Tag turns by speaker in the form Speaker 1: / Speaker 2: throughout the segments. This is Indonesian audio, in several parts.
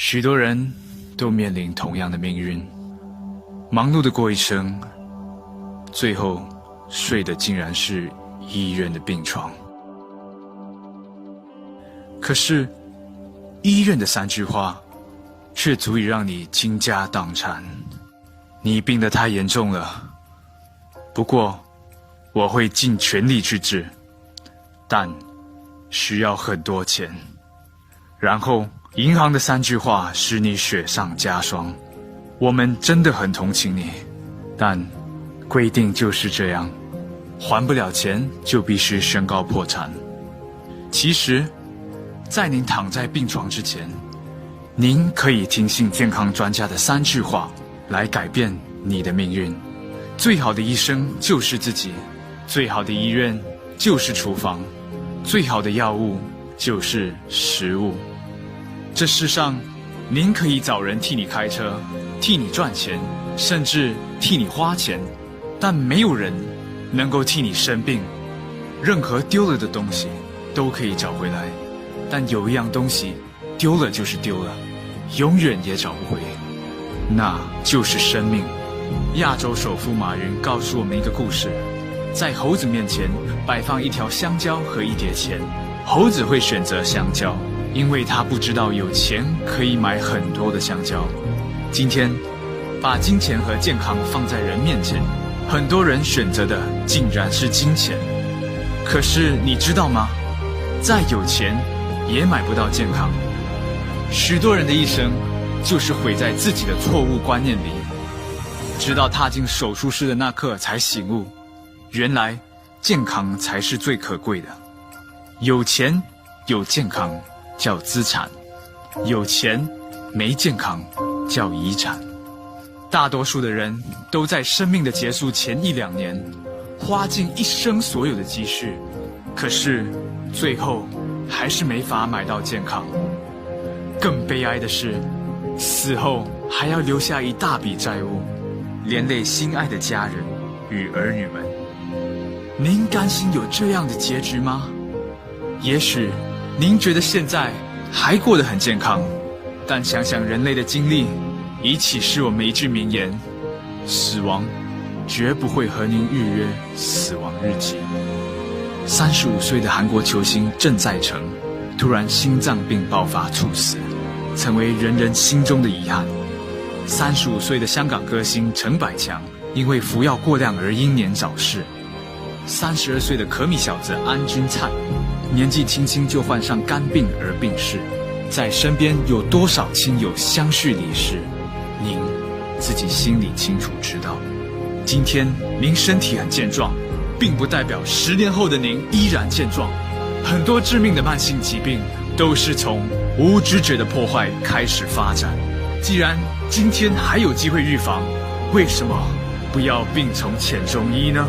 Speaker 1: 许多人都面临同样的命运，忙碌的过一生，最后睡的竟然是医院的病床。可是医院的3句话却足以让你倾家荡产。你病得太严重了，不过我会尽全力去治，但需要很多钱。然后银行的3句话使你雪上加霜。我们真的很同情你，但规定就是这样，还不了钱就必须宣告破产。其实在您躺在病床之前，您可以听信健康专家的3句话来改变你的命运。最好的医生就是自己，最好的医院就是厨房，最好的药物就是食物。这世上，您可以找人替你开车，替你赚钱，甚至替你花钱，但没有人能够替你生病。任何丢了的东西都可以找回来，但有一样东西丢了就是丢了，永远也找不回，那就是生命。亚洲首富马云告诉我们一个故事，在猴子面前摆放一条香蕉和一叠钱，猴子会选择香蕉，因为他不知道有钱可以买很多的香蕉。今天把金钱和健康放在人面前，很多人选择的竟然是金钱。可是你知道吗？再有钱也买不到健康。许多人的一生就是毁在自己的错误观念里，直到踏进手术室的那刻才醒悟，原来健康才是最可贵的。有钱有健康叫资产，有钱没健康叫遗产。大多数的人都在生命的结束前1-2年花尽一生所有的积蓄，可是最后还是没法买到健康。更悲哀的是，死后还要留下一大笔债务，连累心爱的家人与儿女们。您甘心有这样的结局吗？也许您觉得现在还过得很健康，但想想人类的经历，已启示我们一句名言：死亡绝不会和您预约死亡日期。35岁的韩国球星郑在成突然心脏病爆发猝死，成为人人心中的遗憾。35岁的香港歌星陈百强因为服药过量而英年早逝。32岁的可米小子安钧璨年纪轻轻就患上肝病而病逝。在身边有多少亲友相续离世，您自己心里清楚知道。今天您身体很健壮，并不代表10年后的您依然健壮。很多致命的慢性疾病都是从无知觉的破坏开始发展。既然今天还有机会预防，为什么不要病从浅中医呢？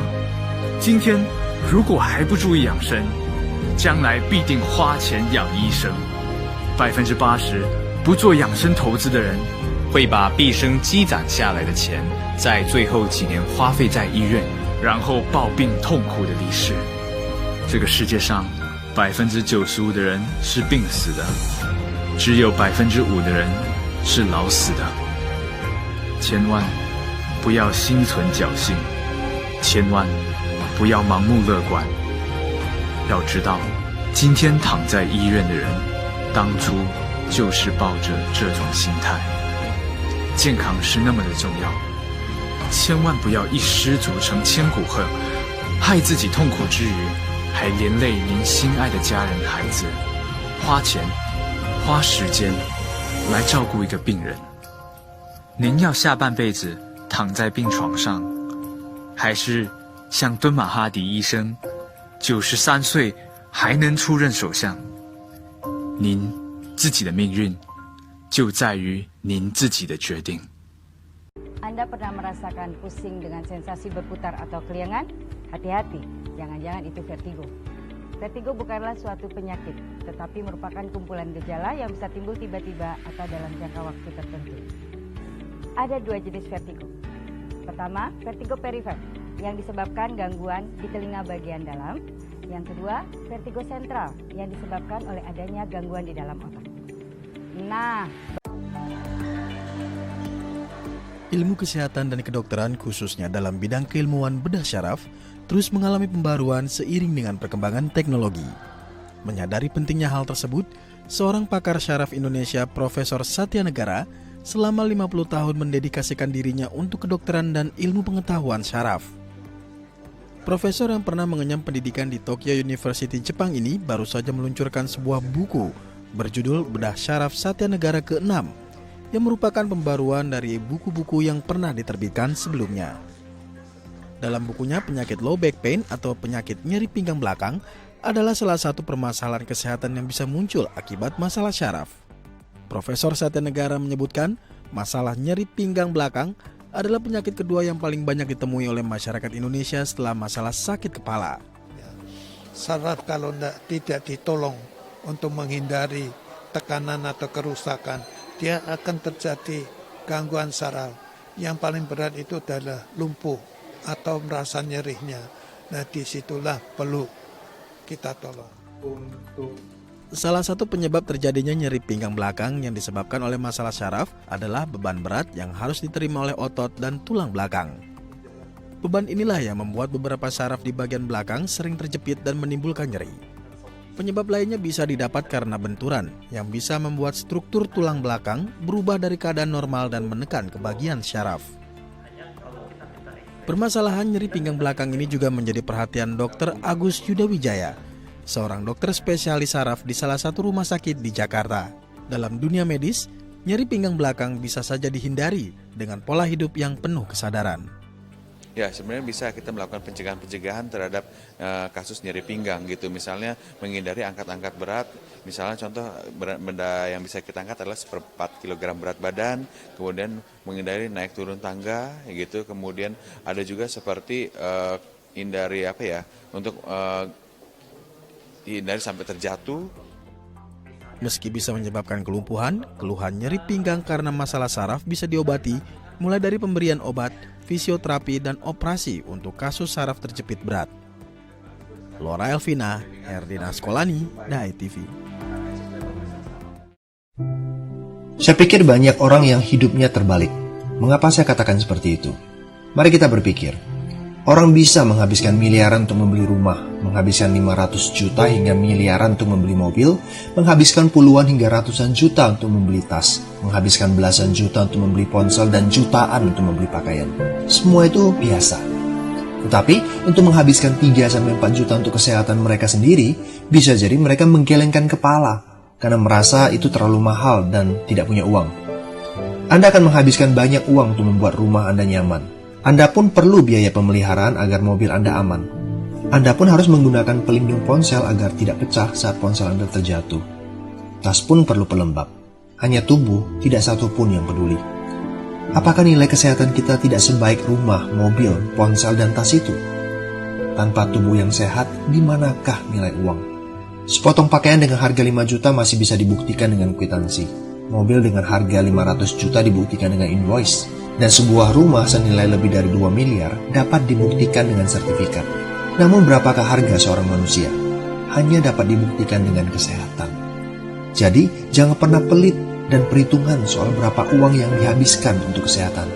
Speaker 1: 今天如果还不注意养生，将来必定花钱养医生。80%不做养生投资的人，会把毕生积攒下来的钱，在最后几年花费在医院，然后抱病痛苦的离世。这个世界上95%的人是病死的，只有5%的人是老死的。千万不要心存侥幸，千万不要盲目乐观。要知道，今天躺在医院的人，当初就是抱着这种心态。健康是那么的重要，千万不要一失足成千古恨，害自己痛苦之余，还连累您心爱的家人孩子，花钱花时间来照顾一个病人。您要下半辈子躺在病床上，还是像敦马哈迪医生93岁还能出任首相？您自己的命运就在于您自己的决定。
Speaker 2: Anda pernah merasakan pusing dengan sensasi berputar atau keliangan? Hati-hati, jangan-jangan itu vertigo. Vertigo bukanlah suatu penyakit, tetapi merupakan kumpulan gejala yang bisa timbul tiba-tiba atau dalam jangka waktu tertentu. Ada 2 jenis vertigo. Pertama, vertigo perifer, yang disebabkan gangguan di telinga bagian dalam. Yang kedua, vertigo sentral, yang disebabkan oleh adanya gangguan di dalam otak. Nah,
Speaker 3: Ilmu kesehatan dan kedokteran khususnya dalam bidang keilmuan bedah syaraf terus mengalami pembaruan seiring dengan perkembangan teknologi. Menyadari pentingnya hal tersebut, seorang pakar syaraf Indonesia Profesor Satya Negara selama 50 tahun mendedikasikan dirinya untuk kedokteran dan ilmu pengetahuan syaraf. Profesor yang pernah mengenyam pendidikan di Tokyo University Jepang ini baru saja meluncurkan sebuah buku berjudul Bedah Syaraf Satya Negara ke-6 yang merupakan pembaruan dari buku-buku yang pernah diterbitkan sebelumnya. Dalam bukunya, penyakit low back pain atau penyakit nyeri pinggang belakang adalah salah satu permasalahan kesehatan yang bisa muncul akibat masalah syaraf. Profesor Satya Negara menyebutkan, masalah nyeri pinggang belakang adalah penyakit kedua yang paling banyak ditemui oleh masyarakat Indonesia setelah masalah sakit kepala.
Speaker 4: Saraf kalau tidak ditolong untuk menghindari tekanan atau kerusakan, dia akan terjadi gangguan saraf. Yang paling berat itu adalah lumpuh atau merasa nyerinya. Nah, disitulah perlu kita tolong.
Speaker 3: Salah satu penyebab terjadinya nyeri pinggang belakang yang disebabkan oleh masalah syaraf adalah beban berat yang harus diterima oleh otot dan tulang belakang. Beban inilah yang membuat beberapa saraf di bagian belakang sering terjepit dan menimbulkan nyeri. Penyebab lainnya bisa didapat karena benturan yang bisa membuat struktur tulang belakang berubah dari keadaan normal dan menekan ke bagian syaraf. Permasalahan nyeri pinggang belakang ini juga menjadi perhatian Dr. Agus Yudawijaya, seorang dokter spesialis saraf di salah satu rumah sakit di Jakarta. Dalam dunia medis, nyeri pinggang belakang bisa saja dihindari dengan pola hidup yang penuh kesadaran.
Speaker 5: Ya, sebenarnya bisa kita melakukan pencegahan terhadap kasus nyeri pinggang gitu. Misalnya menghindari angkat-angkat berat. Misalnya contoh benda yang bisa kita angkat adalah 1/4 kg berat badan. Kemudian menghindari naik turun tangga gitu. Kemudian ada juga seperti hindari untuk hindari sampai terjatuh.
Speaker 3: Meski bisa menyebabkan kelumpuhan, keluhan nyeri pinggang karena masalah saraf bisa diobati mulai dari pemberian obat, fisioterapi, dan operasi untuk kasus saraf terjepit berat. Laura Elvina, Herdina Skolani, Dai TV.
Speaker 6: Saya pikir banyak orang yang hidupnya terbalik. Mengapa saya katakan seperti itu? Mari kita berpikir. Orang bisa menghabiskan miliaran untuk membeli rumah, menghabiskan 500 juta hingga miliaran untuk membeli mobil, menghabiskan puluhan hingga ratusan juta untuk membeli tas, menghabiskan belasan juta untuk membeli ponsel, dan jutaan untuk membeli pakaian. Semua itu biasa. Tetapi, untuk menghabiskan 3-4 juta untuk kesehatan mereka sendiri, bisa jadi mereka menggelengkan kepala, karena merasa itu terlalu mahal dan tidak punya uang. Anda akan menghabiskan banyak uang untuk membuat rumah Anda nyaman. Anda pun perlu biaya pemeliharaan agar mobil Anda aman. Anda pun harus menggunakan pelindung ponsel agar tidak pecah saat ponsel Anda terjatuh. Tas pun perlu pelembab. Hanya tubuh, tidak satu pun yang peduli. Apakah nilai kesehatan kita tidak sebaik rumah, mobil, ponsel, dan tas itu? Tanpa tubuh yang sehat, di manakah nilai uang? Sepotong pakaian dengan harga 5 juta masih bisa dibuktikan dengan kwitansi. Mobil dengan harga 500 juta dibuktikan dengan invoice. Dan sebuah rumah senilai lebih dari 2 miliar dapat dibuktikan dengan sertifikat. Namun berapakah harga seorang manusia? Hanya dapat dibuktikan dengan kesehatan. Jadi, jangan pernah pelit dan perhitungan soal berapa uang yang dihabiskan untuk kesehatan.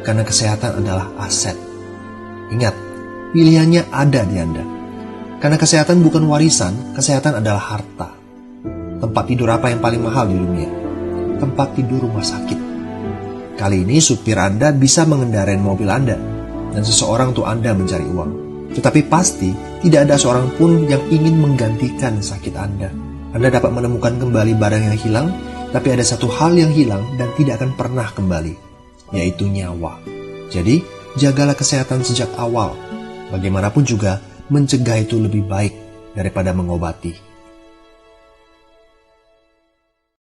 Speaker 6: Karena kesehatan adalah aset. Ingat, pilihannya ada di Anda. Karena kesehatan bukan warisan, kesehatan adalah harta. Tempat tidur apa yang paling mahal di dunia? Tempat tidur rumah sakit. Kali ini supir Anda bisa mengendarai mobil Anda, dan seseorang untuk Anda mencari uang. Tetapi pasti tidak ada seorang pun yang ingin menggantikan sakit Anda. Anda dapat menemukan kembali barang yang hilang, tapi ada satu hal yang hilang dan tidak akan pernah kembali, yaitu nyawa. Jadi, jagalah kesehatan sejak awal. Bagaimanapun juga, mencegah itu lebih baik daripada mengobati.